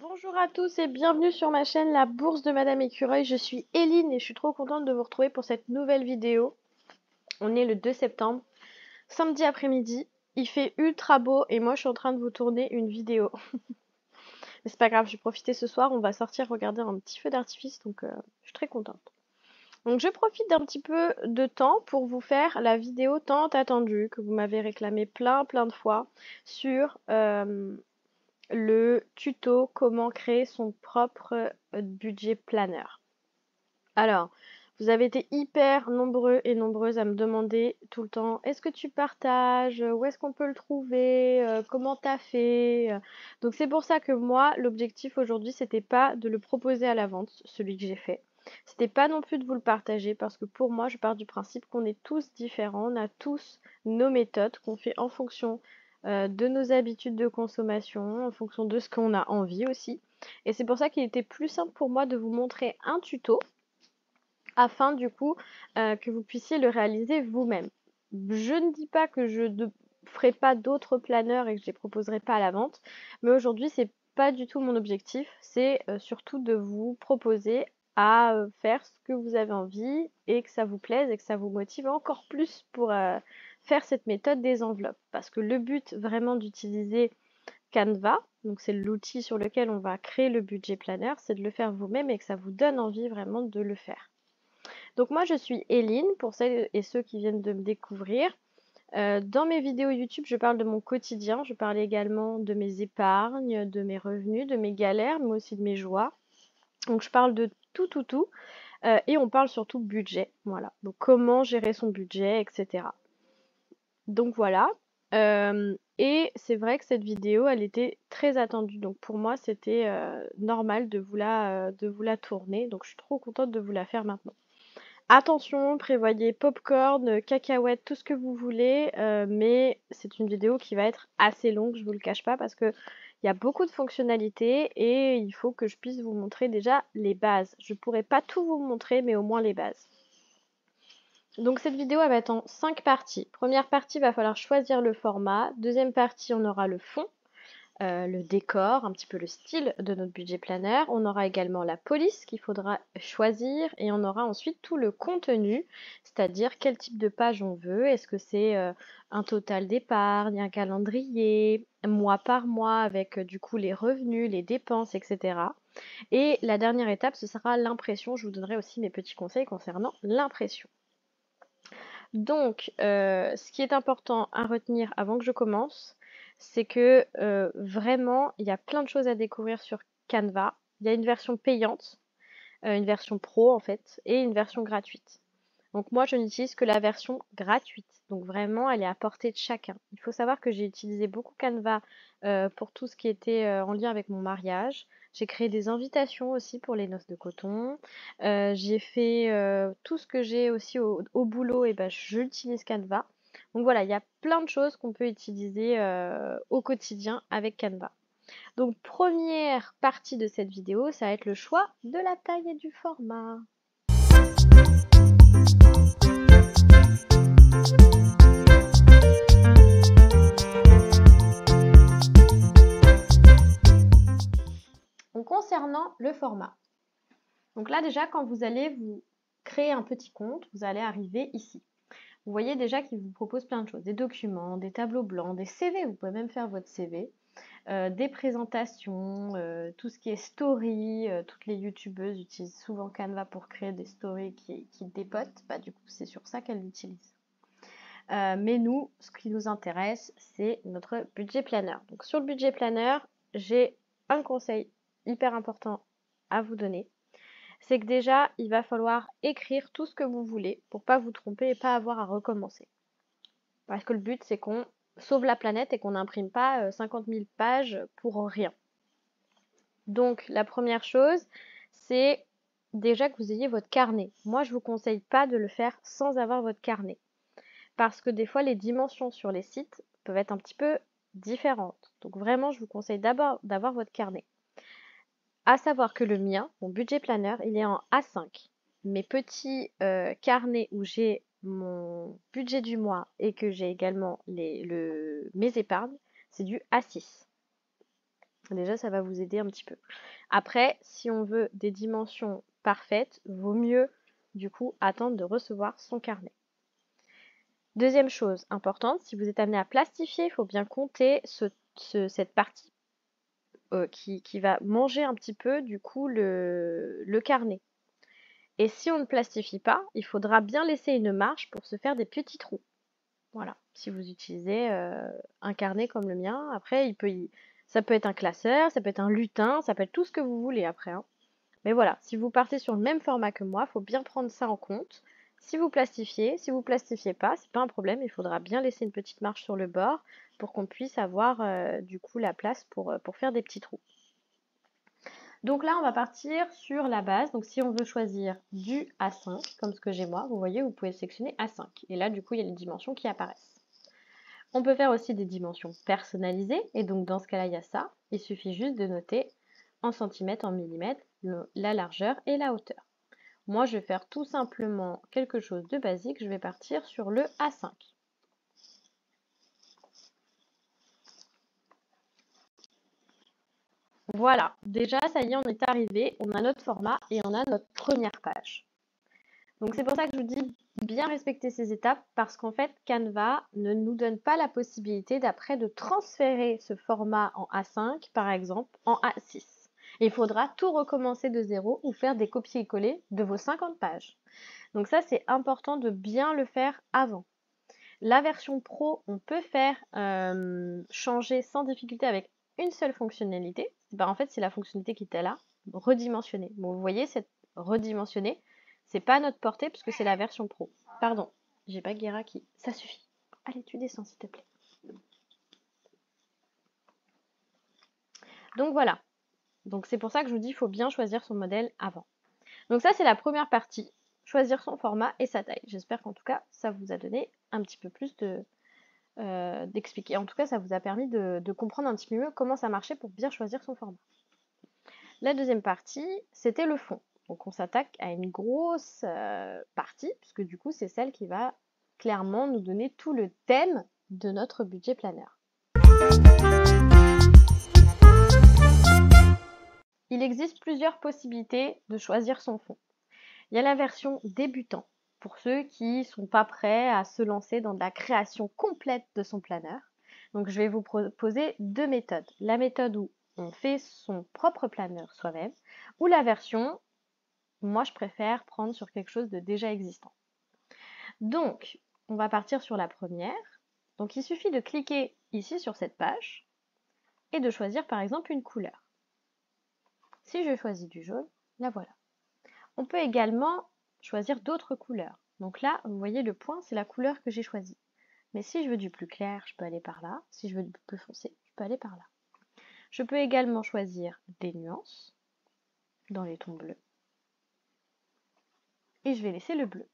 Bonjour à tous et bienvenue sur ma chaîne La Bourse de Madame Écureuil. Je suis Eline et je suis trop contente de vous retrouver pour cette nouvelle vidéo. On est le 2 septembre, samedi après-midi. Il fait ultra beau et moi je suis en train de vous tourner une vidéo. Mais c'est pas grave, je vais profiter ce soir. On va sortir regarder un petit feu d'artifice donc je suis très contente. Donc je profite d'un petit peu de temps pour vous faire la vidéo tant attendue que vous m'avez réclamé plein de fois sur le tuto comment créer son propre budget planner. Alors, vous avez été hyper nombreux et nombreuses à me demander tout le temps, est-ce que tu partages? Où est-ce qu'on peut le trouver? Comment t'as fait? Donc c'est pour ça que moi, l'objectif aujourd'hui, c'était pas de le proposer à la vente, celui que j'ai fait. C'était pas non plus de vous le partager parce que pour moi, je pars du principe qu'on est tous différents, on a tous nos méthodes qu'on fait en fonction de nos habitudes de consommation, en fonction de ce qu'on a envie aussi. Et c'est pour ça qu'il était plus simple pour moi de vous montrer un tuto afin du coup que vous puissiez le réaliser vous-même. Je ne dis pas que je ne ferai pas d'autres planeurs et que je les proposerai pas à la vente, mais aujourd'hui c'est pas du tout mon objectif, c'est surtout de vous proposer à faire ce que vous avez envie et que ça vous plaise et que ça vous motive encore plus pour faire cette méthode des enveloppes. Parce que le but vraiment d'utiliser Canva, donc c'est l'outil sur lequel on va créer le budget planner, c'est de le faire vous-même et que ça vous donne envie vraiment de le faire. Donc moi je suis Eline, pour celles et ceux qui viennent de me découvrir. Dans mes vidéos YouTube, je parle de mon quotidien, je parle également de mes épargnes, de mes revenus, de mes galères, mais aussi de mes joies. Donc je parle de tout. Et on parle surtout budget, voilà. Donc comment gérer son budget, etc. Donc voilà. Et c'est vrai que cette vidéo, elle était très attendue. Donc pour moi, c'était normal de vous la tourner. Donc je suis trop contente de vous la faire maintenant. Attention, prévoyez popcorn, cacahuètes, tout ce que vous voulez, mais c'est une vidéo qui va être assez longue, je vous le cache pas, parce que il y a beaucoup de fonctionnalités et il faut que je puisse vous montrer déjà les bases. Je pourrais pas tout vous montrer, mais au moins les bases. Donc cette vidéo elle va être en 5 parties. Première partie, il va falloir choisir le format. Deuxième partie, on aura le fond. Le décor, un petit peu le style de notre budget planner. On aura également la police qu'il faudra choisir et on aura ensuite tout le contenu, c'est-à-dire quel type de page on veut. Est-ce que c'est un total d'épargne, un calendrier, mois par mois avec du coup les revenus, les dépenses, etc. Et la dernière étape, ce sera l'impression. Je vous donnerai aussi mes petits conseils concernant l'impression. Donc, ce qui est important à retenir avant que je commence, c'est que vraiment, il y a plein de choses à découvrir sur Canva. Il y a une version payante, une version pro en fait, et une version gratuite. Donc moi, je n'utilise que la version gratuite. Donc vraiment, elle est à portée de chacun. Il faut savoir que j'ai utilisé beaucoup Canva pour tout ce qui était en lien avec mon mariage. J'ai créé des invitations aussi pour les noces de coton. J'ai fait tout ce que j'ai aussi au boulot, et ben j'utilise Canva. Donc voilà, il y a plein de choses qu'on peut utiliser au quotidien avec Canva. Donc première partie de cette vidéo, ça va être le choix de la taille et du format. Donc concernant le format. Donc là déjà quand vous allez vous créer un petit compte, vous allez arriver ici. Vous voyez déjà qu'il vous propose plein de choses, des documents, des tableaux blancs, des CV, vous pouvez même faire votre CV, des présentations, tout ce qui est story, toutes les youtubeuses utilisent souvent Canva pour créer des stories qui dépotent, bah, du coup c'est sur ça qu'elles l'utilisent. Mais nous, ce qui nous intéresse, c'est notre budget planner. Donc sur le budget planner, j'ai un conseil hyper important à vous donner. C'est que déjà, il va falloir écrire tout ce que vous voulez pour pas vous tromper et pas avoir à recommencer. Parce que le but, c'est qu'on sauve la planète et qu'on n'imprime pas 50 000 pages pour rien. Donc la première chose, c'est déjà que vous ayez votre carnet. Moi, je ne vous conseille pas de le faire sans avoir votre carnet. Parce que des fois, les dimensions sur les sites peuvent être un petit peu différentes. Donc vraiment, je vous conseille d'abord d'avoir votre carnet. À savoir que le mien, mon budget planner, il est en A5. Mes petits carnets où j'ai mon budget du mois et que j'ai également mes épargnes, c'est du A6. Déjà, ça va vous aider un petit peu. Après, si on veut des dimensions parfaites, vaut mieux du coup attendre de recevoir son carnet. Deuxième chose importante, si vous êtes amené à plastifier, il faut bien compter cette partie qui va manger un petit peu du coup le carnet. Et si on ne plastifie pas, il faudra bien laisser une marge pour se faire des petits trous. Voilà, si vous utilisez un carnet comme le mien, après ça peut être un classeur, ça peut être un lutin, ça peut être tout ce que vous voulez après, hein. Mais voilà, si vous partez sur le même format que moi, il faut bien prendre ça en compte. Si vous plastifiez pas, c'est pas un problème, il faudra bien laisser une petite marge sur le bord pour qu'on puisse avoir du coup la place pour faire des petits trous. Donc là, on va partir sur la base. Donc si on veut choisir du A5, comme ce que j'ai moi, vous voyez, vous pouvez sélectionner A5. Et là, du coup, il y a les dimensions qui apparaissent. On peut faire aussi des dimensions personnalisées. Et donc dans ce cas-là, il y a ça. Il suffit juste de noter en centimètres, en millimètres, la largeur et la hauteur. Moi, je vais faire tout simplement quelque chose de basique. Je vais partir sur le A5. Voilà, déjà, ça y est, on est arrivé. On a notre format et on a notre première page. Donc c'est pour ça que je vous dis bien respecter ces étapes parce qu'en fait Canva ne nous donne pas la possibilité d'après de transférer ce format en A5 par exemple en A6. Et il faudra tout recommencer de zéro ou faire des copier-coller de vos 50 pages. Donc ça c'est important de bien le faire avant. La version pro, on peut faire changer sans difficulté avec une seule fonctionnalité. Ben, en fait c'est la fonctionnalité qui était là, redimensionner. Bon vous voyez cette redimensionner, c'est pas à notre portée puisque c'est la version pro. Pardon, j'ai pas Guéra qui. Ça suffit. Allez, tu descends s'il te plaît. Donc voilà. Donc c'est pour ça que je vous dis il faut bien choisir son modèle avant. Donc ça c'est la première partie. Choisir son format et sa taille. J'espère qu'en tout cas ça vous a donné un petit peu plus d'expliquer. En tout cas ça vous a permis de comprendre un petit peu mieux comment ça marchait pour bien choisir son format. La deuxième partie c'était le fond. Donc on s'attaque à une grosse partie puisque du coup c'est celle qui va clairement nous donner tout le thème de notre budget planeur. Il existe plusieurs possibilités de choisir son fond. Il y a la version débutant, pour ceux qui ne sont pas prêts à se lancer dans de la création complète de son planeur. Donc je vais vous proposer deux méthodes. La méthode où on fait son propre planeur soi-même, ou la version, moi je préfère prendre sur quelque chose de déjà existant. Donc, on va partir sur la première. Donc il suffit de cliquer ici sur cette page et de choisir par exemple une couleur. Si je choisis du jaune, la voilà. On peut également choisir d'autres couleurs. Donc là, vous voyez le point, c'est la couleur que j'ai choisie. Mais si je veux du plus clair, je peux aller par là. Si je veux du plus foncé, je peux aller par là. Je peux également choisir des nuances dans les tons bleus. Et je vais laisser le bleu.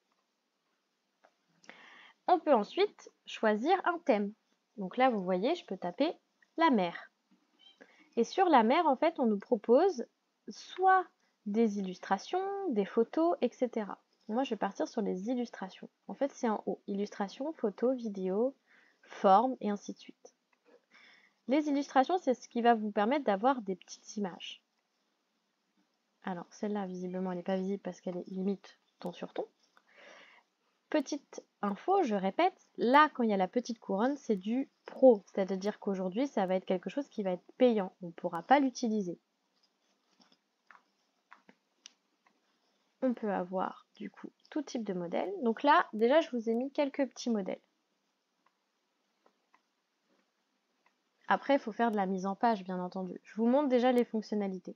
On peut ensuite choisir un thème. Donc là, vous voyez, je peux taper la mer. Et sur la mer, en fait, on nous propose soit des illustrations, des photos, etc. Moi, je vais partir sur les illustrations. En fait, c'est en haut. Illustrations, photos, vidéos, formes, et ainsi de suite. Les illustrations, c'est ce qui va vous permettre d'avoir des petites images. Alors, celle-là, visiblement, elle n'est pas visible parce qu'elle est limite ton sur ton. Petite info, je répète, là, quand il y a la petite couronne, c'est du pro. C'est-à-dire qu'aujourd'hui, ça va être quelque chose qui va être payant. On ne pourra pas l'utiliser. On peut avoir du coup tout type de modèle. Donc là, déjà, je vous ai mis quelques petits modèles. Après, il faut faire de la mise en page, bien entendu. Je vous montre déjà les fonctionnalités.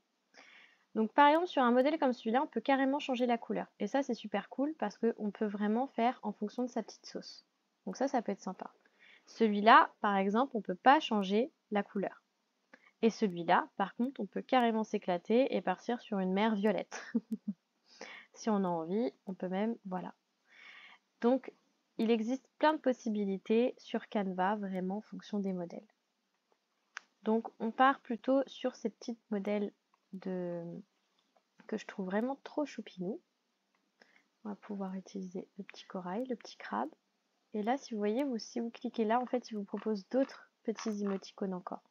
Donc par exemple, sur un modèle comme celui-là, on peut carrément changer la couleur. Et ça, c'est super cool parce qu'on peut vraiment faire en fonction de sa petite sauce. Donc ça peut être sympa. Celui-là, par exemple, on ne peut pas changer la couleur. Et celui-là, par contre, on peut carrément s'éclater et partir sur une mer violette. Si on a envie, on peut même, voilà. Donc, il existe plein de possibilités sur Canva, vraiment en fonction des modèles. Donc, on part plutôt sur ces petits modèles que je trouve vraiment trop choupinou. On va pouvoir utiliser le petit corail, le petit crabe. Et là, si vous voyez, si vous cliquez là, en fait, il vous propose d'autres petits émoticônes encore.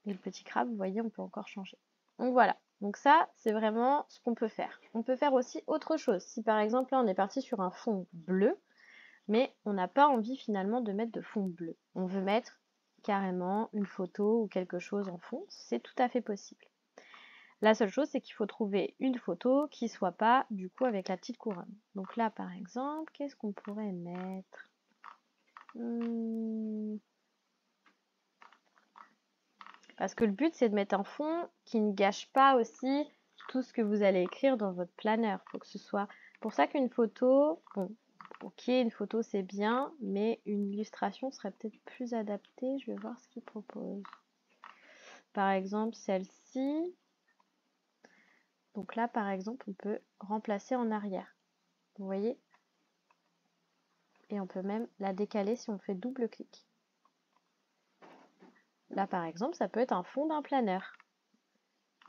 Et le petit crabe, vous voyez, on peut encore changer. Donc voilà. Donc ça, c'est vraiment ce qu'on peut faire. On peut faire aussi autre chose. Si par exemple, là, on est parti sur un fond bleu, mais on n'a pas envie finalement de mettre de fond bleu. On veut mettre carrément une photo ou quelque chose en fond, c'est tout à fait possible. La seule chose, c'est qu'il faut trouver une photo qui soit pas du coup avec la petite couronne. Donc là, par exemple, qu'est-ce qu'on pourrait mettre? Parce que le but, c'est de mettre un fond qui ne gâche pas aussi tout ce que vous allez écrire dans votre planeur. Il faut que ce soit... Pour ça qu'une photo, bon, ok, une photo c'est bien, mais une illustration serait peut-être plus adaptée. Je vais voir ce qu'il propose. Par exemple, celle-ci. Donc là, par exemple, on peut remplacer en arrière. Vous voyez? Et on peut même la décaler si on fait double clic. Là, par exemple, ça peut être un fond d'un planeur.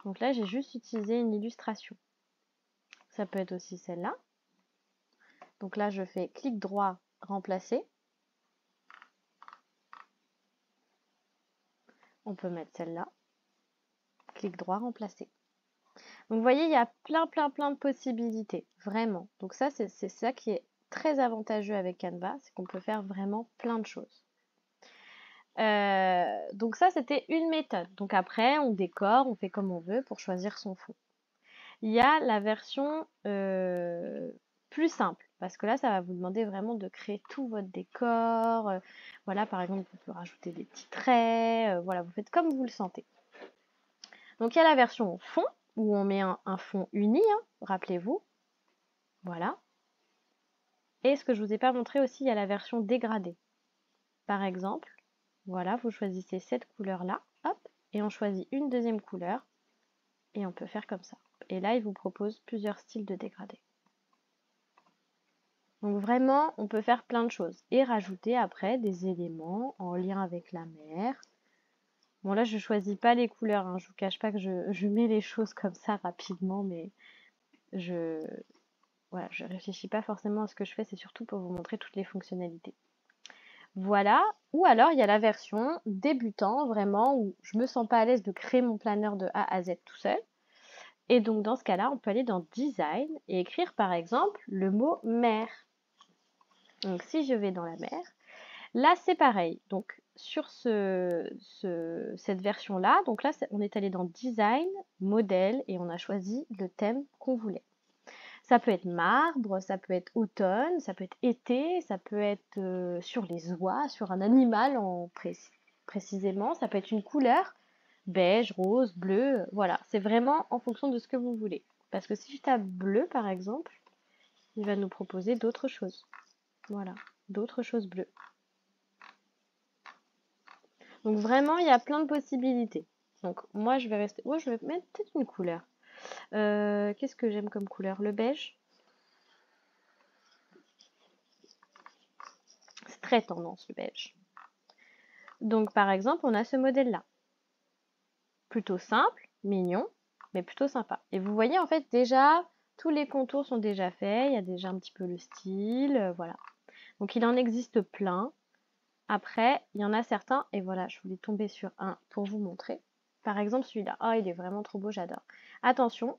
Donc là, j'ai juste utilisé une illustration. Ça peut être aussi celle-là. Donc là, je fais clic droit, remplacer. On peut mettre celle-là. Clic droit, remplacer. Donc vous voyez, il y a plein de possibilités, vraiment. Donc ça, c'est ça qui est très avantageux avec Canva, c'est qu'on peut faire vraiment plein de choses. Donc ça, c'était une méthode. Donc après, on décore, on fait comme on veut pour choisir son fond. Il y a la version plus simple, parce que là, ça va vous demander vraiment de créer tout votre décor. Voilà, par exemple, vous pouvez rajouter des petits traits. Voilà, vous faites comme vous le sentez. Donc il y a la version fond, où on met un fond uni, hein, rappelez-vous. Voilà. Et ce que je ne vous ai pas montré aussi, il y a la version dégradée. Par exemple, voilà, vous choisissez cette couleur-là, hop, et on choisit une deuxième couleur, et on peut faire comme ça. Et là, il vous propose plusieurs styles de dégradé. Donc vraiment, on peut faire plein de choses. Et rajouter après des éléments en lien avec la mer. Bon là, je ne choisis pas les couleurs, hein. Je ne vous cache pas que je mets les choses comme ça rapidement, mais voilà, je réfléchis pas forcément à ce que je fais, c'est surtout pour vous montrer toutes les fonctionnalités. Voilà, ou alors il y a la version débutant, vraiment, où je me sens pas à l'aise de créer mon planeur de A à Z tout seul. Et donc dans ce cas-là, on peut aller dans Design et écrire par exemple le mot mer. Donc si je vais dans la mer, là c'est pareil. Donc sur cette version-là, donc là on est allé dans Design, Modèle et on a choisi le thème qu'on voulait. Ça peut être marbre, ça peut être automne, ça peut être été, ça peut être sur les oies, sur un animal précisément, ça peut être une couleur, beige, rose, bleu, voilà. C'est vraiment en fonction de ce que vous voulez. Parce que si je tape bleu par exemple, il va nous proposer d'autres choses. Voilà, d'autres choses bleues. Donc vraiment, il y a plein de possibilités. Donc moi, je vais rester... Moi, je vais mettre peut-être une couleur. Qu'est-ce que j'aime comme couleur? Le beige. C'est très tendance, le beige. Donc par exemple, on a ce modèle-là. Plutôt simple, mignon, mais plutôt sympa. Et vous voyez, en fait, déjà, tous les contours sont déjà faits. Il y a déjà un petit peu le style, voilà. Donc il en existe plein. Après, il y en a certains, et voilà, je voulais tomber sur un pour vous montrer. Par exemple, celui-là. Oh, il est vraiment trop beau, j'adore. Attention,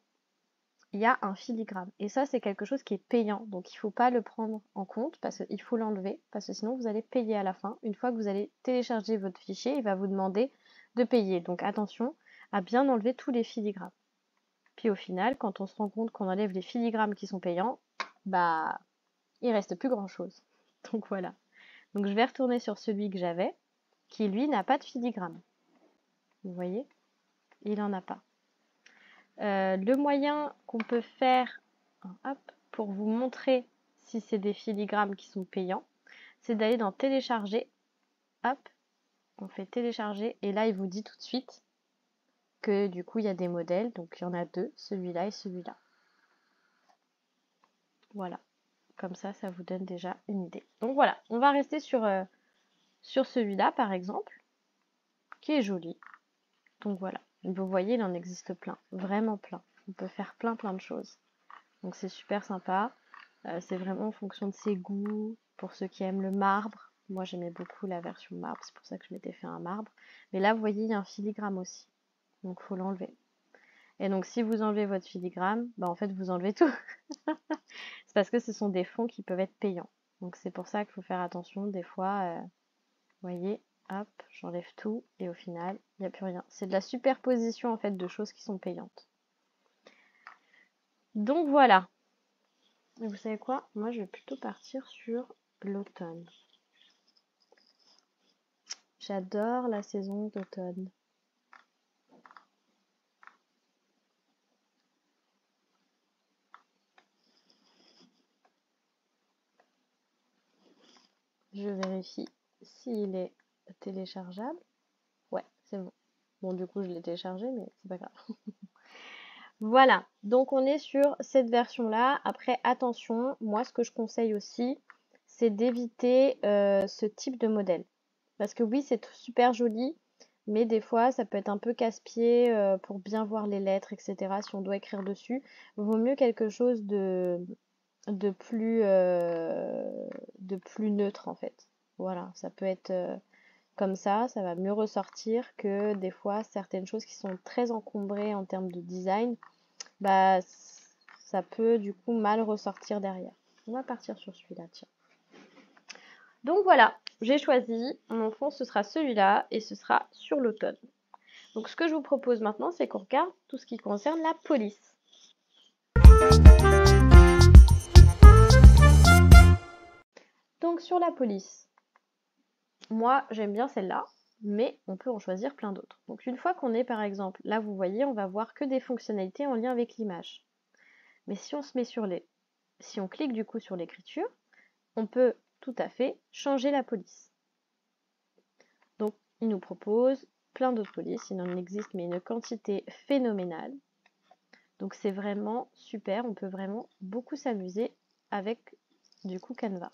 il y a un filigrane. Et ça, c'est quelque chose qui est payant. Donc, il ne faut pas le prendre en compte, parce qu'il faut l'enlever, parce que sinon, vous allez payer à la fin. Une fois que vous allez télécharger votre fichier, il va vous demander de payer. Donc, attention à bien enlever tous les filigranes. Puis au final, quand on se rend compte qu'on enlève les filigranes qui sont payants, bah, il reste plus grand-chose. Donc, voilà. Donc, je vais retourner sur celui que j'avais, qui, lui, n'a pas de filigrane. Vous voyez? Il n'en a pas. Le moyen qu'on peut faire hop, pour vous montrer si c'est des filigranes qui sont payants, c'est d'aller dans télécharger. Hop, on fait télécharger et là il vous dit tout de suite que du coup il y a des modèles, donc il y en a deux, celui-là et celui-là. Voilà, comme ça vous donne déjà une idée. Donc voilà, on va rester sur celui-là par exemple, qui est joli. Donc voilà, vous voyez il en existe plein, vraiment plein. On peut faire plein de choses. Donc c'est super sympa. C'est vraiment en fonction de ses goûts, pour ceux qui aiment le marbre. Moi, j'aimais beaucoup la version marbre, c'est pour ça que je m'étais fait un marbre. Mais là, vous voyez, il y a un filigrane aussi. Donc, il faut l'enlever. Et donc, si vous enlevez votre filigrane, bah, en fait, vous enlevez tout. C'est parce que ce sont des fonds qui peuvent être payants. Donc, c'est pour ça qu'il faut faire attention. Des fois, vous voyez, hop, j'enlève tout. Et au final, il n'y a plus rien. C'est de la superposition, en fait, de choses qui sont payantes. Donc, voilà. Et vous savez quoi? Moi, je vais plutôt partir sur l'automne. J'adore la saison d'automne. Je vérifie s'il est téléchargeable. Ouais, c'est bon. Bon, du coup, je l'ai téléchargé, mais c'est pas grave. Voilà, donc on est sur cette version-là. Après, attention, moi, ce que je conseille aussi, c'est d'éviter ce type de modèle. Parce que oui, c'est super joli, mais des fois, ça peut être un peu casse-pied pour bien voir les lettres, etc. Si on doit écrire dessus, vaut mieux quelque chose de plus neutre, en fait. Voilà, ça peut être comme ça va mieux ressortir que des fois certaines choses qui sont très encombrées en termes de design, bah ça peut du coup mal ressortir derrière. On va partir sur celui-là, tiens. Donc voilà, j'ai choisi, mon fond ce sera celui-là et ce sera sur l'automne. Donc ce que je vous propose maintenant, c'est qu'on regarde tout ce qui concerne la police. Donc sur la police, moi j'aime bien celle-là, mais on peut en choisir plein d'autres. Donc une fois qu'on est par exemple, là vous voyez, on va voir que des fonctionnalités en lien avec l'image. Mais si on se met si on clique du coup sur l'écriture, on peut tout à fait changer la police. Donc il nous propose plein d'autres polices, il en existe mais une quantité phénoménale. Donc c'est vraiment super, on peut vraiment beaucoup s'amuser avec du coup Canva.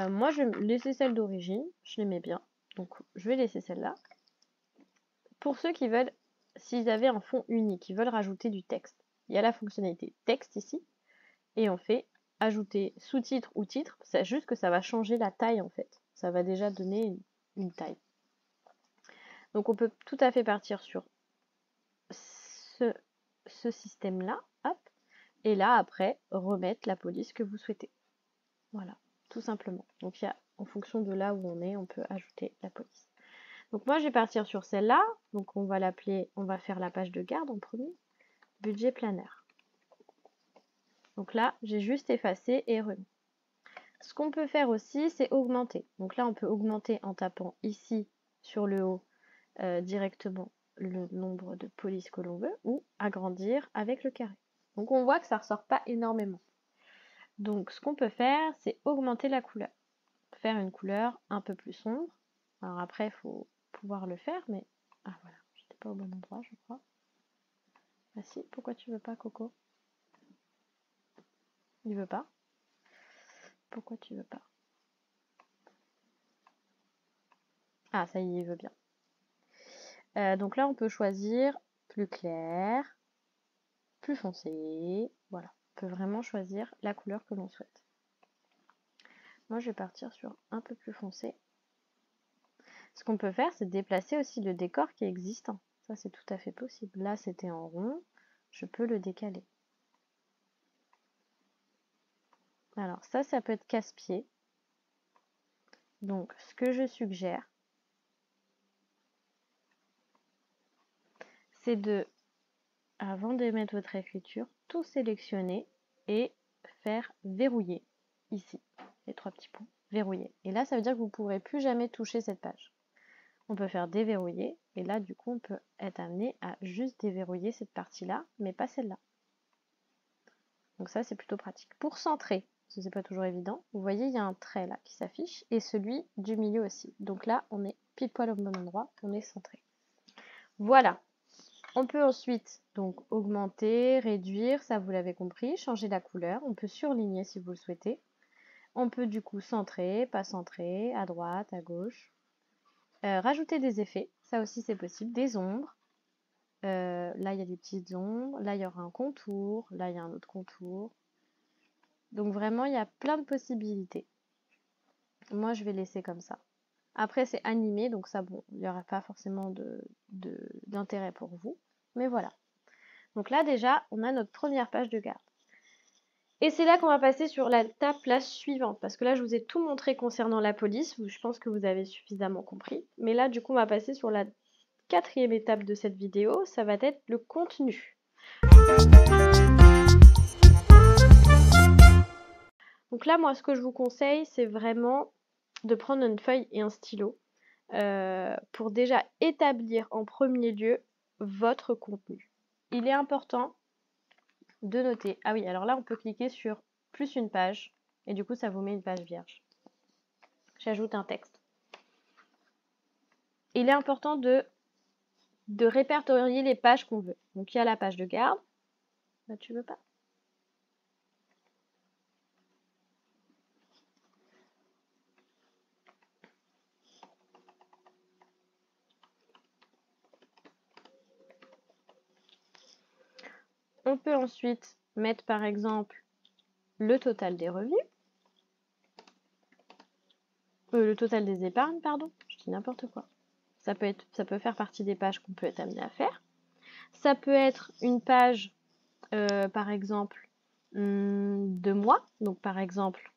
Moi je vais laisser celle d'origine, je l'aimais bien, donc je vais laisser celle-là. Pour ceux qui veulent, s'ils avaient un fond unique, ils veulent rajouter du texte, il y a la fonctionnalité texte ici, et on fait ajouter sous-titre ou titre, c'est juste que ça va changer la taille en fait, ça va déjà donner une taille. Donc on peut tout à fait partir sur ce système-là, hop, et là après remettre la police que vous souhaitez. Voilà, tout simplement. Donc il y a, en fonction de là où on est, on peut ajouter la police. Donc moi je vais partir sur celle-là, donc on va l'appeler, on va faire la page de garde en premier, budget planner. Donc là j'ai juste effacé et remis. Ce qu'on peut faire aussi, c'est augmenter. Donc là on peut augmenter en tapant ici sur le haut directement le nombre de polices que l'on veut, ou agrandir avec le carré. Donc on voit que ça ne ressort pas énormément. Donc ce qu'on peut faire, c'est augmenter la couleur. Faire une couleur un peu plus sombre. Alors après, il faut pouvoir le faire, mais... Ah voilà, j'étais pas au bon endroit, je crois. Ah si, pourquoi tu veux pas, Coco? Il veut pas? Pourquoi tu veux pas? Ah, ça y est, il veut bien. Donc là, on peut choisir plus clair, plus foncé. Voilà, on peut vraiment choisir la couleur que l'on souhaite. Moi, je vais partir sur un peu plus foncé. Ce qu'on peut faire, c'est déplacer aussi le décor qui est existant. Ça, c'est tout à fait possible. Là, c'était en rond. Je peux le décaler. Alors, ça peut être casse-pied. Donc, ce que je suggère, c'est de, avant de mettre votre écriture, tout sélectionner et faire verrouiller. Ici, les 3 petits points. Verrouiller. Et là, ça veut dire que vous ne pourrez plus jamais toucher cette page. On peut faire déverrouiller, et là, du coup, on peut être amené à juste déverrouiller cette partie-là, mais pas celle-là. Donc ça, c'est plutôt pratique. Pour centrer, ce n'est pas toujours évident, vous voyez, il y a un trait là qui s'affiche, et celui du milieu aussi. Donc là, on est pile poil au bon endroit, on est centré. Voilà. On peut ensuite donc augmenter, réduire, ça vous l'avez compris, changer la couleur. On peut surligner si vous le souhaitez. On peut du coup centrer, pas centrer, à droite, à gauche. Rajouter des effets, ça aussi c'est possible, des ombres. Là il y a des petites ombres, là il y aura un contour, là il y a un autre contour. Donc vraiment il y a plein de possibilités. Moi, je vais laisser comme ça. Après, c'est animé, donc ça, bon, il n'y aura pas forcément d'intérêt pour vous. Mais voilà. Donc là, déjà, on a notre première page de garde. Et c'est là qu'on va passer sur la table suivante, parce que là, je vous ai tout montré concernant la police. Je pense que vous avez suffisamment compris. Mais là, du coup, on va passer sur la 4e étape de cette vidéo. Ça va être le contenu. Donc là, moi, ce que je vous conseille, c'est vraiment de prendre une feuille et un stylo pour déjà établir en premier lieu votre contenu. Il est important de noter. Ah oui, alors là, on peut cliquer sur plus une page et du coup, ça vous met une page vierge. J'ajoute un texte. Il est important de répertorier les pages qu'on veut. Donc, il y a la page de garde. Là, tu veux pas? On peut ensuite mettre par exemple le total des revenus. Le total des épargnes, pardon. Je dis n'importe quoi. Ça peut faire partie des pages qu'on peut être amené à faire. Ça peut être une page, par exemple, de mois. Donc, par exemple,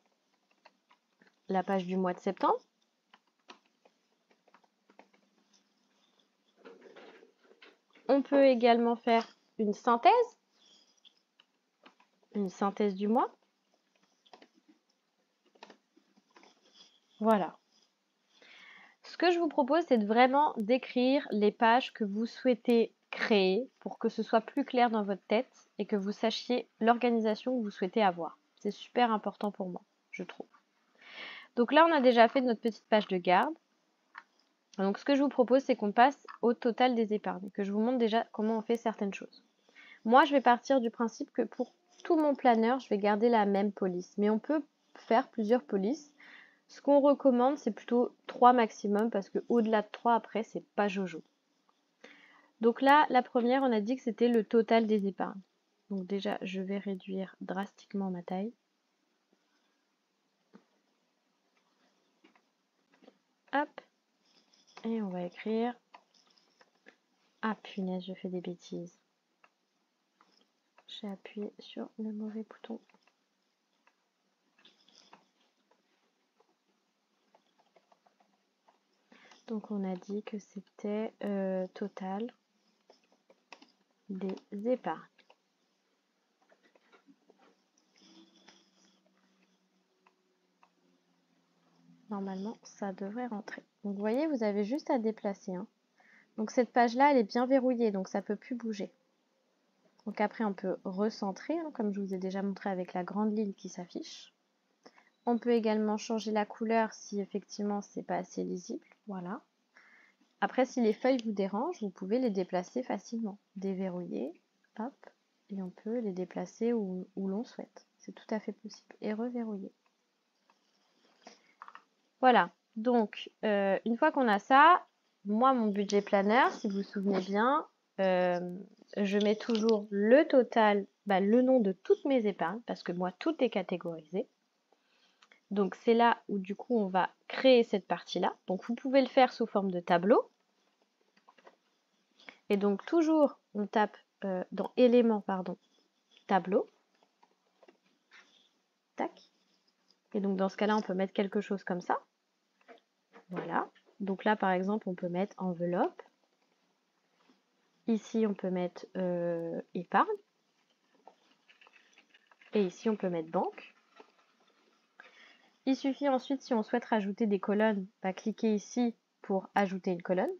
la page du mois de septembre. On peut également faire une synthèse du mois. Voilà. Ce que je vous propose, c'est de vraiment d'écrire les pages que vous souhaitez créer pour que ce soit plus clair dans votre tête et que vous sachiez l'organisation que vous souhaitez avoir. C'est super important pour moi, je trouve. Donc là, on a déjà fait notre petite page de garde. Donc ce que je vous propose, c'est qu'on passe au total des épargnes, que je vous montre déjà comment on fait certaines choses. Moi, je vais partir du principe que pour tout mon planeur, je vais garder la même police. Mais on peut faire plusieurs polices. Ce qu'on recommande, c'est plutôt 3 maximum, parce que au-delà de 3, après, c'est pas jojo. Donc là, la première, on a dit que c'était le total des épargnes. Donc déjà, je vais réduire drastiquement ma taille. Hop. Et on va écrire... Ah punaise, je fais des bêtises. J'ai appuyé sur le mauvais bouton. Donc on a dit que c'était total des épargnes. Normalement, ça devrait rentrer. Donc vous voyez, vous avez juste à déplacer. Hein. Donc cette page-là, elle est bien verrouillée, donc ça ne peut plus bouger. Donc après, on peut recentrer, hein, comme je vous ai déjà montré avec la grande ligne qui s'affiche. On peut également changer la couleur si effectivement c'est pas assez lisible. Voilà. Après, si les feuilles vous dérangent, vous pouvez les déplacer facilement. Déverrouiller, hop, et on peut les déplacer où l'on souhaite. C'est tout à fait possible. Et reverrouiller. Voilà. Donc, une fois qu'on a ça, moi, mon budget planner, si vous vous souvenez bien, je mets toujours le total, le nom de toutes mes épargnes, parce que moi, tout est catégorisé. Donc, c'est là où, du coup, on va créer cette partie-là. Donc, vous pouvez le faire sous forme de tableau. Et donc, toujours, on tape dans éléments, pardon, tableau. Tac. Et donc, dans ce cas-là, on peut mettre quelque chose comme ça. Voilà. Donc là, par exemple, on peut mettre enveloppe. Ici, on peut mettre épargne. Et ici, on peut mettre banque. Il suffit ensuite, si on souhaite rajouter des colonnes, cliquer ici pour ajouter une colonne.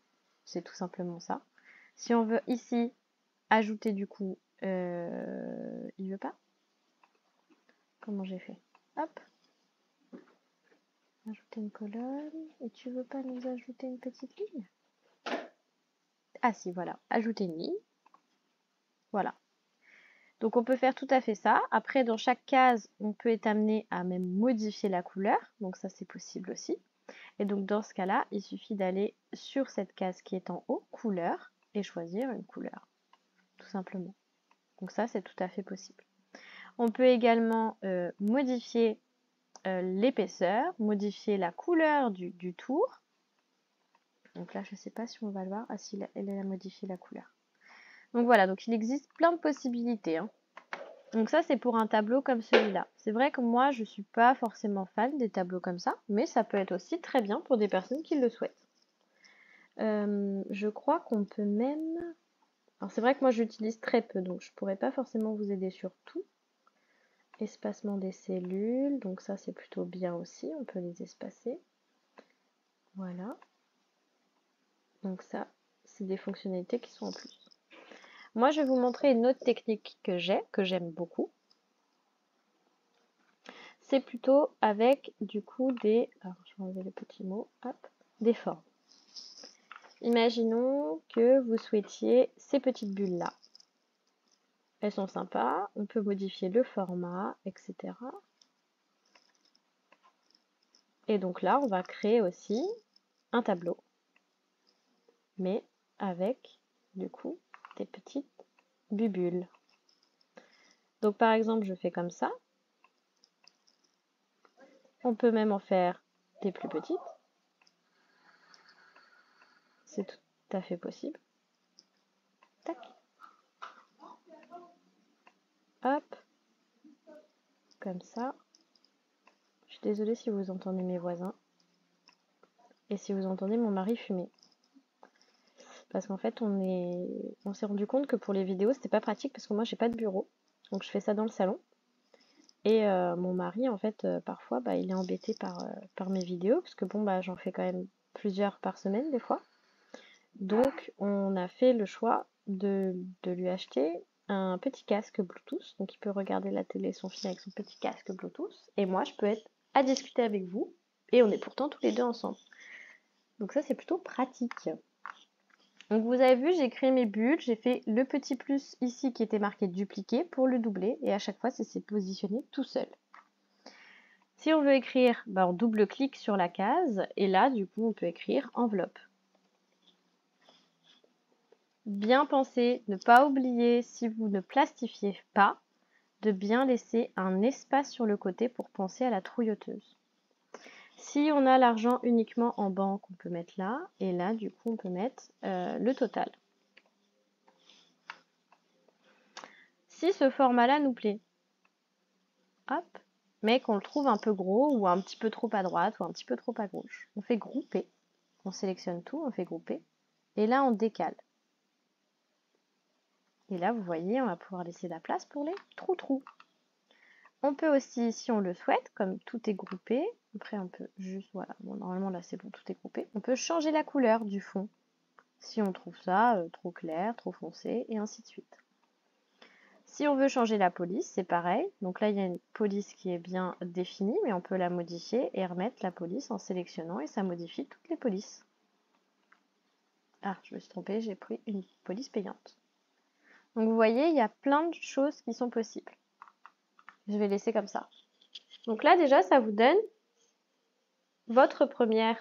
C'est tout simplement ça. Si on veut ici ajouter du coup, il veut pas. Comment j'ai fait? Hop. Ajouter une colonne. Et tu veux pas nous ajouter une petite ligne? Ah si, voilà. Ajouter une ligne. Voilà. Donc on peut faire tout à fait ça. Après, dans chaque case, on peut être amené à même modifier la couleur. Donc ça, c'est possible aussi. Et donc dans ce cas-là, il suffit d'aller sur cette case qui est en haut, couleur, et choisir une couleur. Tout simplement. Donc ça, c'est tout à fait possible. On peut également modifier l'épaisseur, modifier la couleur du tour. Donc là, je ne sais pas si on va le voir. Ah si, elle a modifié la couleur. Donc voilà, donc il existe plein de possibilités, hein. Donc ça, c'est pour un tableau comme celui-là. C'est vrai que moi, je ne suis pas forcément fan des tableaux comme ça, mais ça peut être aussi très bien pour des personnes qui le souhaitent. Je crois qu'on peut même... Alors c'est vrai que moi, j'utilise très peu, donc je ne pourrais pas forcément vous aider sur tout. Espacement des cellules, donc ça, c'est plutôt bien aussi. On peut les espacer. Voilà. Donc ça, c'est des fonctionnalités qui sont en plus. Moi, je vais vous montrer une autre technique que j'aime beaucoup. C'est plutôt avec, du coup, des... Alors, je vais enlever le petit mot. Hop, des formes. Imaginons que vous souhaitiez ces petites bulles-là. Elles sont sympas. On peut modifier le format, etc. Et donc là, on va créer aussi un tableau. Mais avec, du coup, des petites bubules. Donc, par exemple, je fais comme ça. On peut même en faire des plus petites. C'est tout à fait possible. Tac. Hop. Comme ça. Je suis désolée si vous entendez mes voisins. Et si vous entendez mon mari fumer. Parce qu'en fait, on s'est rendu compte que pour les vidéos, c'était pas pratique parce que moi, j'ai pas de bureau. Donc, je fais ça dans le salon. Et mon mari, en fait, parfois, il est embêté par mes vidéos. Parce que bon, j'en fais quand même plusieurs par semaine, des fois. Donc, on a fait le choix de lui acheter un petit casque Bluetooth. Donc, il peut regarder la télé, son film avec son petit casque Bluetooth. Et moi, je peux être à discuter avec vous. Et on est pourtant tous les deux ensemble. Donc ça, c'est plutôt pratique. Donc vous avez vu, j'ai créé mes bulles. J'ai fait le petit plus ici qui était marqué dupliquer pour le doubler. Et à chaque fois, ça s'est positionné tout seul. Si on veut écrire, on double-clique sur la case. Et là, du coup, on peut écrire enveloppe. Bien penser, ne pas oublier, si vous ne plastifiez pas, de bien laisser un espace sur le côté pour penser à la trouilloteuse. Si on a l'argent uniquement en banque, on peut mettre là. Et là, du coup, on peut mettre le total. Si ce format-là nous plaît, hop, mais qu'on le trouve un peu gros ou un petit peu trop à droite ou un petit peu trop à gauche, on fait grouper. On sélectionne tout, on fait grouper. Et là, on décale. Et là, vous voyez, on va pouvoir laisser de la place pour les trous-trous. On peut aussi, si on le souhaite, comme tout est groupé, après on peut juste, voilà, bon, normalement là c'est bon, tout est groupé, on peut changer la couleur du fond, si on trouve ça trop clair, trop foncé, et ainsi de suite. Si on veut changer la police, c'est pareil, donc là il y a une police qui est bien définie, mais on peut la modifier et remettre la police en sélectionnant, et ça modifie toutes les polices. Ah, je me suis trompée, j'ai pris une police payante. Donc vous voyez, il y a plein de choses qui sont possibles. Je vais laisser comme ça. Donc là déjà, ça vous donne votre première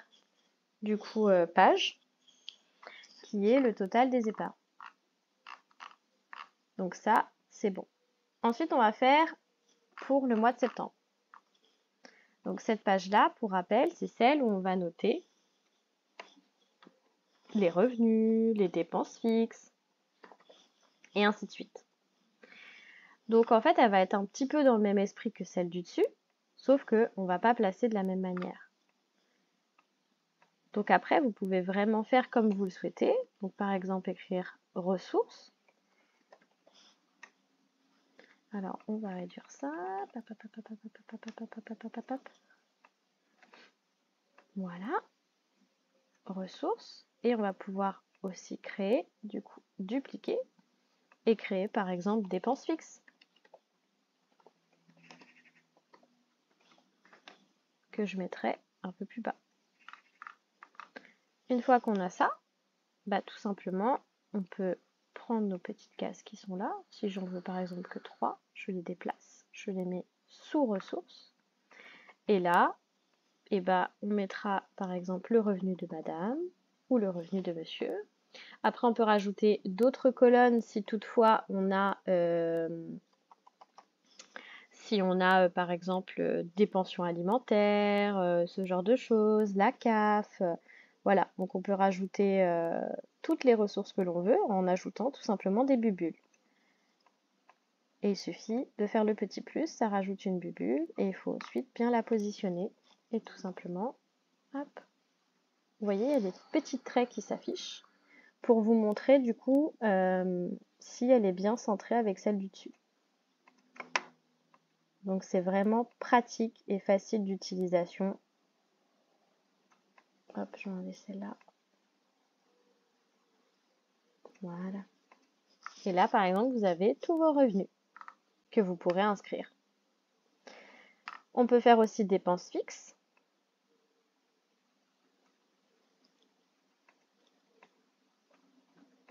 du coup page qui est le total des épargnes. Donc ça, c'est bon. Ensuite, on va faire pour le mois de septembre. Donc cette page-là, pour rappel, c'est celle où on va noter les revenus, les dépenses fixes, et ainsi de suite. Donc en fait, elle va être un petit peu dans le même esprit que celle du dessus, sauf qu'on ne va pas placer de la même manière. Donc après, vous pouvez vraiment faire comme vous le souhaitez. Donc par exemple, écrire ressources. Alors, on va réduire ça. Voilà. Ressources. Et on va pouvoir aussi créer, du coup, dupliquer et créer par exemple dépenses fixes. Que je mettrai un peu plus bas. Une fois qu'on a ça, tout simplement, on peut prendre nos petites cases qui sont là. Si j'en veux par exemple que 3, je les déplace, je les mets sous ressources. Et là, on mettra par exemple le revenu de madame ou le revenu de monsieur. Après, on peut rajouter d'autres colonnes si toutefois on a Si on a par exemple des pensions alimentaires, ce genre de choses, la CAF, voilà. Donc on peut rajouter toutes les ressources que l'on veut en ajoutant tout simplement des bubules. Et il suffit de faire le petit plus, ça rajoute une bubule et il faut ensuite bien la positionner et tout simplement, hop. Vous voyez, il y a des petits traits qui s'affichent pour vous montrer du coup si elle est bien centrée avec celle du dessus. Donc c'est vraiment pratique et facile d'utilisation. Hop, je vais enlever celle-là. Voilà. Et là, par exemple, vous avez tous vos revenus que vous pourrez inscrire. On peut faire aussi dépenses fixes.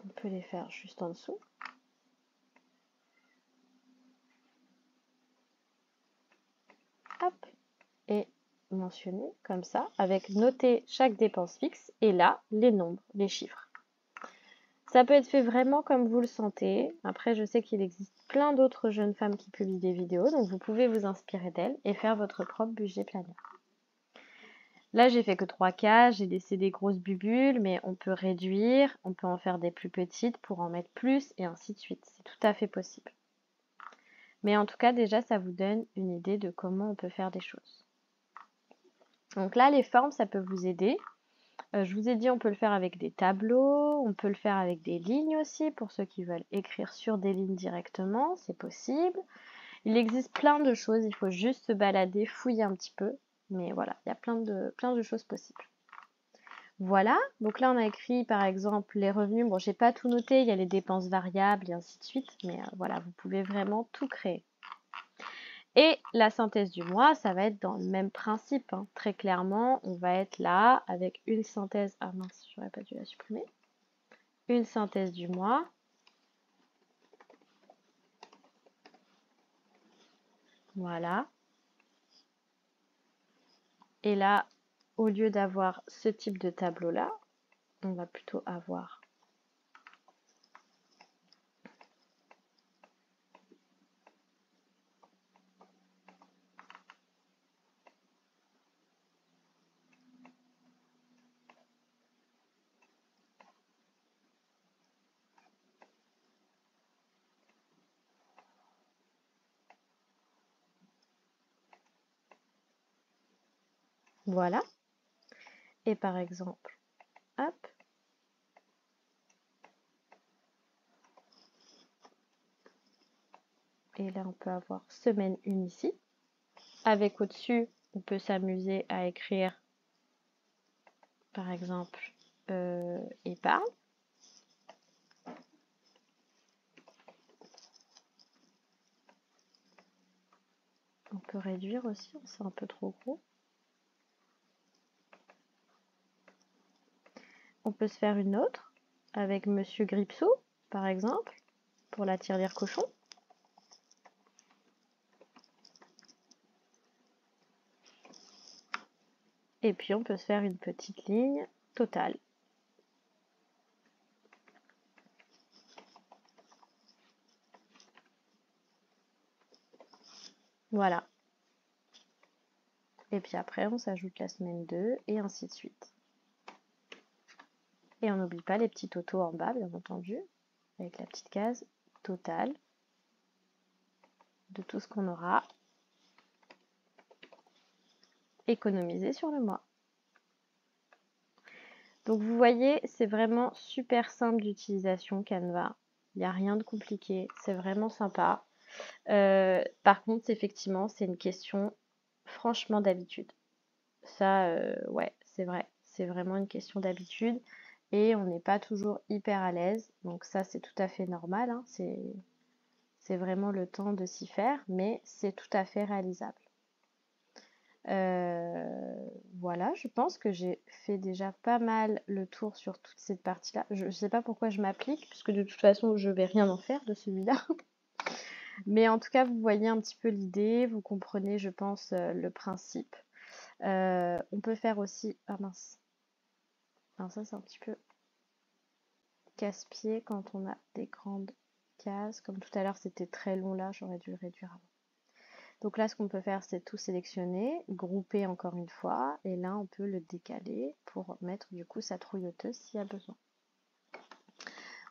On peut les faire juste en dessous. Hop. Et mentionner comme ça, avec noter chaque dépense fixe et là, les nombres, les chiffres. Ça peut être fait vraiment comme vous le sentez. Après, je sais qu'il existe plein d'autres jeunes femmes qui publient des vidéos, donc vous pouvez vous inspirer d'elles et faire votre propre budget planner. Là, j'ai fait que 3 cases, j'ai laissé des grosses bubules, mais on peut réduire, on peut en faire des plus petites pour en mettre plus et ainsi de suite. C'est tout à fait possible. Mais en tout cas, déjà, ça vous donne une idée de comment on peut faire des choses. Donc là, les formes, ça peut vous aider. Je vous ai dit, on peut le faire avec des tableaux, on peut le faire avec des lignes aussi, pour ceux qui veulent écrire sur des lignes directement, c'est possible. Il existe plein de choses, il faut juste se balader, fouiller un petit peu. Mais voilà, il y a plein de choses possibles. Voilà, donc là on a écrit par exemple les revenus. Bon, j'ai pas tout noté, il y a les dépenses variables et ainsi de suite, mais voilà, vous pouvez vraiment tout créer. Et la synthèse du mois, ça va être dans le même principe, hein. Très clairement, on va être là avec une synthèse. Ah mince, j'aurais pas dû la supprimer. Une synthèse du mois. Voilà. Et là, au lieu d'avoir ce type de tableau-là, on va plutôt avoir voilà. Et par exemple, hop. Et là, on peut avoir semaine 1 ici. Avec au-dessus, on peut s'amuser à écrire, par exemple, épargne. On peut réduire aussi, c'est un peu trop gros. On peut se faire une autre avec Monsieur Gripsou, par exemple, pour la tirelire cochon. Et puis on peut se faire une petite ligne totale. Voilà. Et puis après, on s'ajoute la semaine 2 et ainsi de suite. Et on n'oublie pas les petits totaux en bas, bien entendu, avec la petite case totale de tout ce qu'on aura économisé sur le mois. Donc vous voyez, c'est vraiment super simple d'utilisation Canva. Il n'y a rien de compliqué, c'est vraiment sympa. Par contre, effectivement, c'est une question franchement d'habitude. Ça, ouais, c'est vrai. C'est vraiment une question d'habitude et on n'est pas toujours hyper à l'aise. Donc ça, c'est tout à fait normal, hein. C'est vraiment le temps de s'y faire, mais c'est tout à fait réalisable. Voilà, je pense que j'ai fait déjà pas mal le tour sur toute cette partie-là. Je ne sais pas pourquoi je m'applique, puisque de toute façon, je vais rien en faire de celui-là. Mais en tout cas, vous voyez un petit peu l'idée, vous comprenez, je pense, le principe. On peut faire aussi... Ah mince. Alors ça, c'est un petit peu casse-pied quand on a des grandes cases. Comme tout à l'heure, c'était très long là, j'aurais dû le réduire avant. Donc là, ce qu'on peut faire, c'est tout sélectionner, grouper encore une fois, et là, on peut le décaler pour mettre du coup sa trouilleauteuse s'il y a besoin.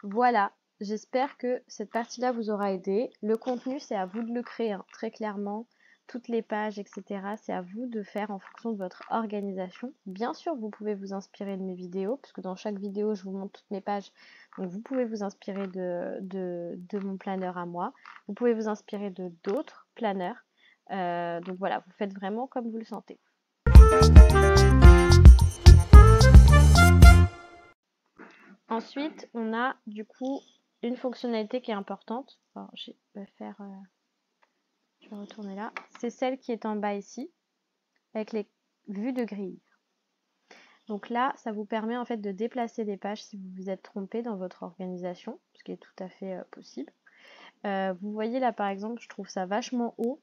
Voilà, j'espère que cette partie-là vous aura aidé. Le contenu, c'est à vous de le créer, hein, très clairement. Toutes les pages, etc., c'est à vous de faire en fonction de votre organisation. Bien sûr, vous pouvez vous inspirer de mes vidéos, puisque dans chaque vidéo, je vous montre toutes mes pages. Donc, vous pouvez vous inspirer de mon planeur à moi. Vous pouvez vous inspirer de d'autres planeurs. Donc voilà, vous faites vraiment comme vous le sentez. Ensuite, on a du coup une fonctionnalité qui est importante. Alors, je vais retourner là. C'est celle qui est en bas ici, avec les vues de grille. Donc là, ça vous permet en fait de déplacer des pages si vous vous êtes trompé dans votre organisation, ce qui est tout à fait possible. Vous voyez là par exemple, je trouve ça vachement haut.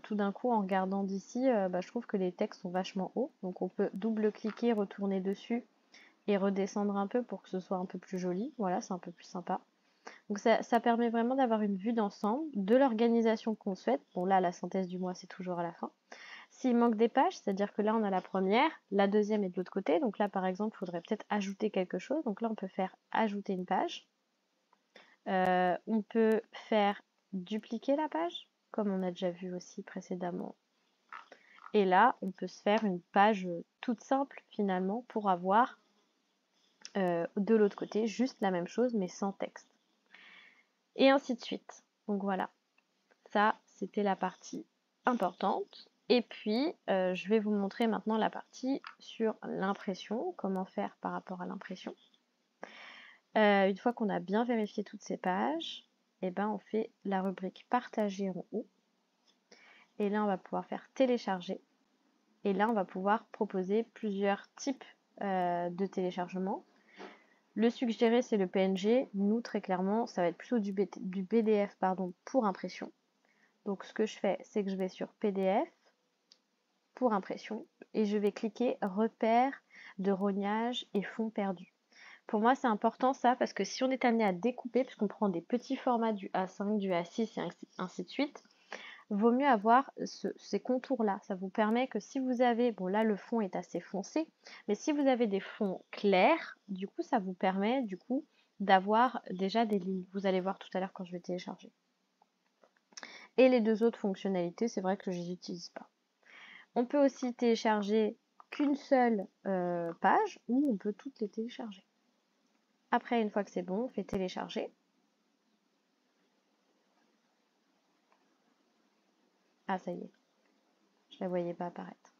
Tout d'un coup, en regardant d'ici, je trouve que les textes sont vachement hauts. Donc on peut double-cliquer, retourner dessus et redescendre un peu pour que ce soit un peu plus joli. Voilà, c'est un peu plus sympa. Donc ça permet vraiment d'avoir une vue d'ensemble de l'organisation qu'on souhaite. Bon là, la synthèse du mois, c'est toujours à la fin. S'il manque des pages, c'est-à-dire que là, on a la première, la deuxième est de l'autre côté. Donc là, par exemple, il faudrait peut-être ajouter quelque chose. Donc là, on peut faire ajouter une page. On peut faire dupliquer la page, comme on a déjà vu aussi précédemment. Et là, on peut se faire une page toute simple, finalement, pour avoir de l'autre côté juste la même chose, mais sans texte. Et ainsi de suite. Donc voilà, ça, c'était la partie importante. Et puis, je vais vous montrer maintenant la partie sur l'impression, comment faire par rapport à l'impression. Une fois qu'on a bien vérifié toutes ces pages, eh ben, on fait la rubrique partager en haut. Et là, on va pouvoir faire télécharger. Et là, on va pouvoir proposer plusieurs types de téléchargement. Le suggéré, c'est le PNG. Nous, très clairement, ça va être plutôt du PDF pour impression. Donc ce que je fais, c'est que je vais sur PDF pour impression et je vais cliquer repère de rognage et fond perdu. Pour moi, c'est important ça parce que si on est amené à découper, puisqu'on prend des petits formats du A5, du A6 et ainsi de suite, vaut mieux avoir ces contours-là. Ça vous permet que si vous avez, bon là le fond est assez foncé, mais si vous avez des fonds clairs, du coup ça vous permet du coup d'avoir déjà des lignes. Vous allez voir tout à l'heure quand je vais télécharger. Et les deux autres fonctionnalités, c'est vrai que je ne les utilise pas. On peut aussi télécharger qu'une seule page ou on peut toutes les télécharger. Après, une fois que c'est bon, on fait télécharger. Ah, ça y est. Je ne la voyais pas apparaître.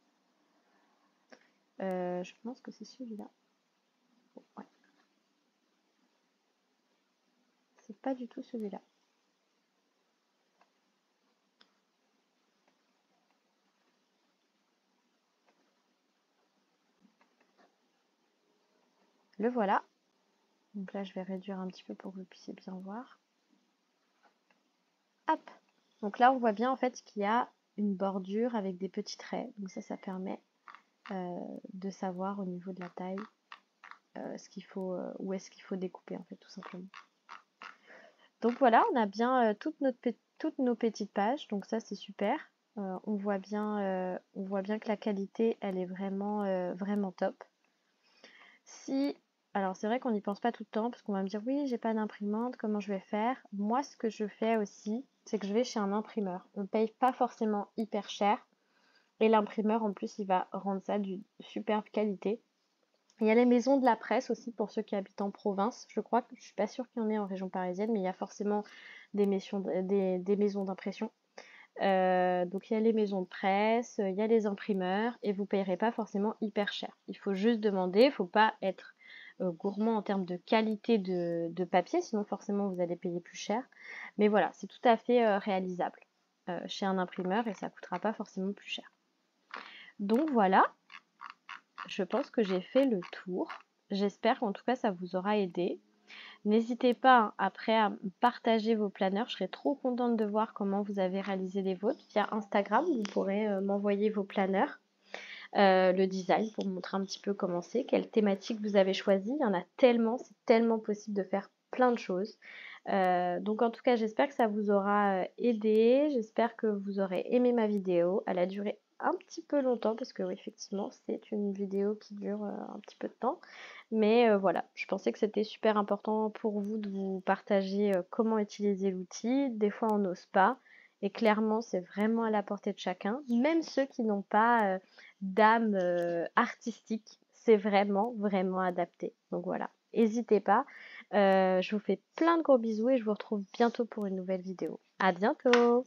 Je pense que c'est celui-là. Oh, ouais. C'est pas du tout celui-là. Le voilà. Donc là, je vais réduire un petit peu pour que vous puissiez bien voir. Hop. Donc là, on voit bien en fait qu'il y a une bordure avec des petits traits. Donc ça permet de savoir au niveau de la taille ce qu'il faut, où est-ce qu'il faut découper en fait, tout simplement. Donc voilà, on a bien toutes nos petites pages. Donc ça, c'est super. On voit bien que la qualité, elle est vraiment top. Alors c'est vrai qu'on n'y pense pas tout le temps parce qu'on va me dire oui, j'ai pas d'imprimante, comment je vais faire? Moi, ce que je fais aussi, c'est que je vais chez un imprimeur. On paye pas forcément hyper cher et l'imprimeur en plus, il va rendre ça d'une superbe qualité. Il y a les maisons de la presse aussi pour ceux qui habitent en province. Je crois que je suis pas sûre qu'il y en ait en région parisienne, mais il y a forcément des maisons d'impression. Donc il y a les maisons de presse, il y a les imprimeurs et vous ne payerez pas forcément hyper cher. Il faut juste demander, il ne faut pas être gourmand en termes de qualité de papier, sinon forcément vous allez payer plus cher. Mais voilà, c'est tout à fait réalisable chez un imprimeur et ça ne coûtera pas forcément plus cher. Donc voilà, je pense que j'ai fait le tour. J'espère qu'en tout cas ça vous aura aidé. N'hésitez pas après à partager vos planeurs. Je serais trop contente de voir comment vous avez réalisé les vôtres. Via Instagram, vous pourrez m'envoyer vos planeurs, le design pour me montrer un petit peu comment c'est, quelle thématique vous avez choisi. Il y en a tellement, c'est tellement possible de faire plein de choses. Donc en tout cas, j'espère que ça vous aura aidé. J'espère que vous aurez aimé ma vidéo. Elle a duré un petit peu longtemps parce que oui, effectivement, c'est une vidéo qui dure un petit peu de temps. Mais voilà, je pensais que c'était super important pour vous de vous partager comment utiliser l'outil. Des fois, on n'ose pas. Et clairement, c'est vraiment à la portée de chacun. Même ceux qui n'ont pas d'âme artistique, c'est vraiment, vraiment adapté. Donc voilà, n'hésitez pas. Je vous fais plein de gros bisous et je vous retrouve bientôt pour une nouvelle vidéo. À bientôt!